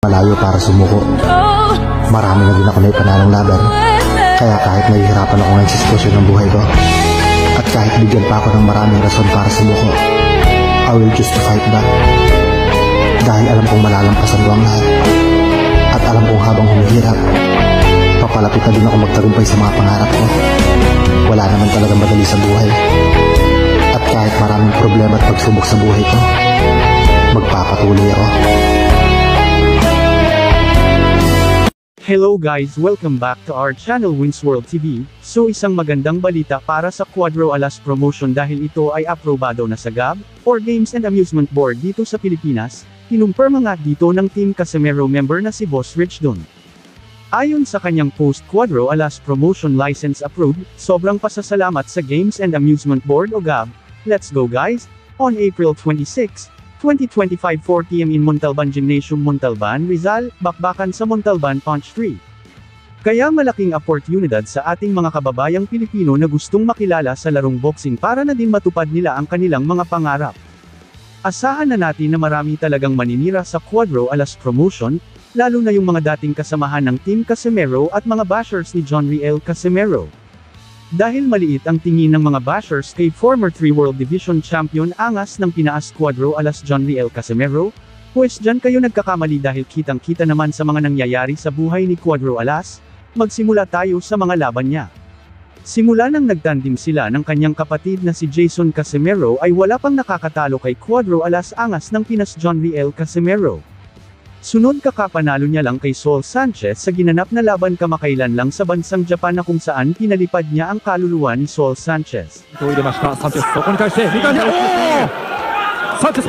malayo para sumuko. Marami na din ako na ipanalong laban. Kaya kahit nahihirapan ako ngayon sa sitwasyon ng buhay ko, at kahit bigyan pa ako ng maraming rason para sumuko, I will just fight back. Dahil alam kong malalampasan ko ang lahat. At alam kong habang humihirap, papalapit na din ako magtagumpay sa mga pangarap ko. Wala naman talagang madali sa buhay. At kahit maraming problema at pagsubok sa buhay ko, magpapatuloy ako. Hello guys, welcome back to our channel Wins World TV. So isang magandang balita para sa Cuadro Alas promotion dahil ito ay aprobado na sa GAB, or Games and Amusement Board dito sa Pilipinas. Kinumpirma nga dito ng Team Casimero member na si Boss Rich Don. Ayon sa kanyang post, Cuadro Alas promotion license approved, sobrang pasasalamat sa Games and Amusement Board o GAB. Let's go guys! On April 26, 2025 4 PM in Montalban Gymnasium Montalban, Rizal, bakbakan sa Montalban Punch 3. Kaya malaking oportunidad sa ating mga kababayang Pilipino na gustong makilala sa larong boxing para na din matupad nila ang kanilang mga pangarap. Asahan na natin na marami talagang maninira sa Cuadro Alas promotion, lalo na yung mga dating kasamahan ng Team Casimero at mga bashers ni John Riel Casimero. Dahil maliit ang tingin ng mga bashers kay former 3 World Division Champion angas ng Pinaas Cuadro Alas John Riel Casimero, pues dyan kayo nagkakamali dahil kitang-kita naman sa mga nangyayari sa buhay ni Cuadro Alas. Magsimula tayo sa mga laban niya. Simula nang nagtandim sila ng kanyang kapatid na si Jason Casimero ay wala pang nakakatalo kay Cuadro Alas angas ng Pinas John Riel Casimero. Sunod kakapanalo niya lang kay Saul Sanchez sa ginanap na laban kamakailan lang sa bansang Japan na kung saan pinalipad niya ang kaluluwa ni Saul Sanchez. Sanchez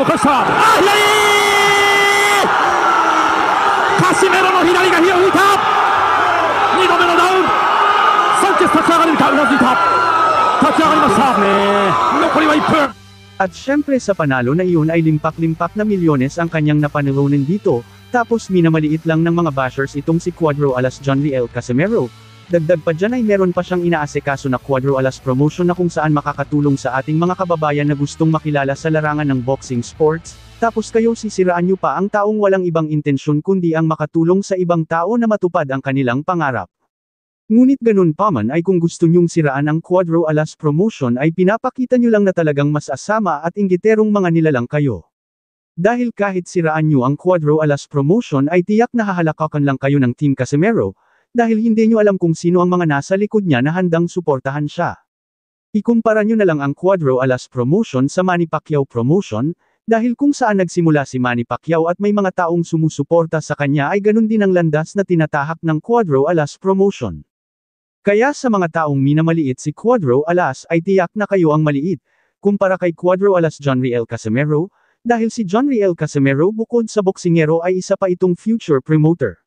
Casimeroの左が火を吹いた。2度目のダウン。サンチェス立ち上がれるか、うなずいた。立ち上がりましたね。残りは1分。 At syempre sa panalo na iyon ay limpak-limpak na milyones ang kanyang napanalunan dito, tapos minamaliit lang ng mga bashers itong si Cuadro Alas John Riel Casimero. Dagdag pa dyan ay meron pa siyang inaasikaso na Cuadro Alas promotion na kung saan makakatulong sa ating mga kababayan na gustong makilala sa larangan ng boxing sports, tapos kayo sisiraan nyo pa ang taong walang ibang intensyon kundi ang makatulong sa ibang tao na matupad ang kanilang pangarap. Ngunit ganun pa man ay kung gusto nyong siraan ang Cuadro Alas promotion ay pinapakita nyo lang na talagang mas asama at inggiterong mga nilalang kayo. Dahil kahit siraan nyo ang Cuadro Alas promotion ay tiyak na hahalakakan lang kayo ng Team Casimero, dahil hindi nyo alam kung sino ang mga nasa likod niya na handang suportahan siya. Ikumpara nyo na lang ang Cuadro Alas promotion sa Manny Pacquiao promotion, dahil kung saan nagsimula si Manny Pacquiao at may mga taong sumusuporta sa kanya ay ganun din ang landas na tinatahak ng Cuadro Alas promotion. Kaya sa mga taong minamaliit si Cuadro Alas ay tiyak na kayo ang maliit, kumpara kay Cuadro Alas John Riel Casimero, dahil si John Riel Casimero bukod sa boksingero ay isa pa itong future promoter.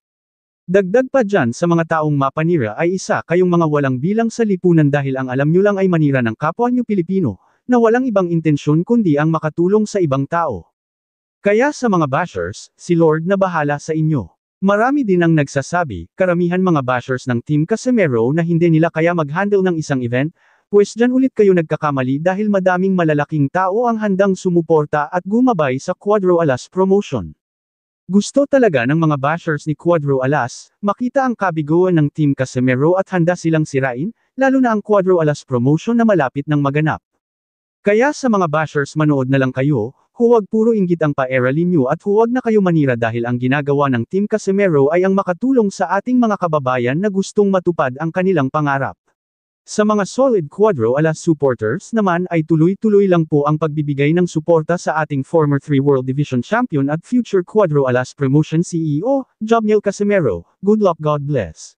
Dagdag pa dyan sa mga taong mapanira ay isa kayong mga walang bilang sa lipunan dahil ang alam nyo lang ay manira ng kapwa nyo Pilipino, na walang ibang intensyon kundi ang makatulong sa ibang tao. Kaya sa mga bashers, si Lord na bahala sa inyo. Marami din ang nagsasabi, karamihan mga bashers ng Team Casimero na hindi nila kaya mag-handle ng isang event, pues dyan ulit kayo nagkakamali dahil madaming malalaking tao ang handang sumuporta at gumabay sa Cuadro Alas promotion. Gusto talaga ng mga bashers ni Cuadro Alas, makita ang kabiguan ng Team Casimero at handa silang sirain, lalo na ang Cuadro Alas promotion na malapit ng maganap. Kaya sa mga bashers manood na lang kayo, huwag puro inggit ang paaralin nyo at huwag na kayo manira dahil ang ginagawa ng Team Casimero ay ang makatulong sa ating mga kababayan na gustong matupad ang kanilang pangarap. Sa mga solid Cuadro Alas supporters naman ay tuloy-tuloy lang po ang pagbibigay ng suporta sa ating former 3 World Division Champion at future Cuadro Alas Promotion CEO, Jobniel Casimero. Good luck, God bless.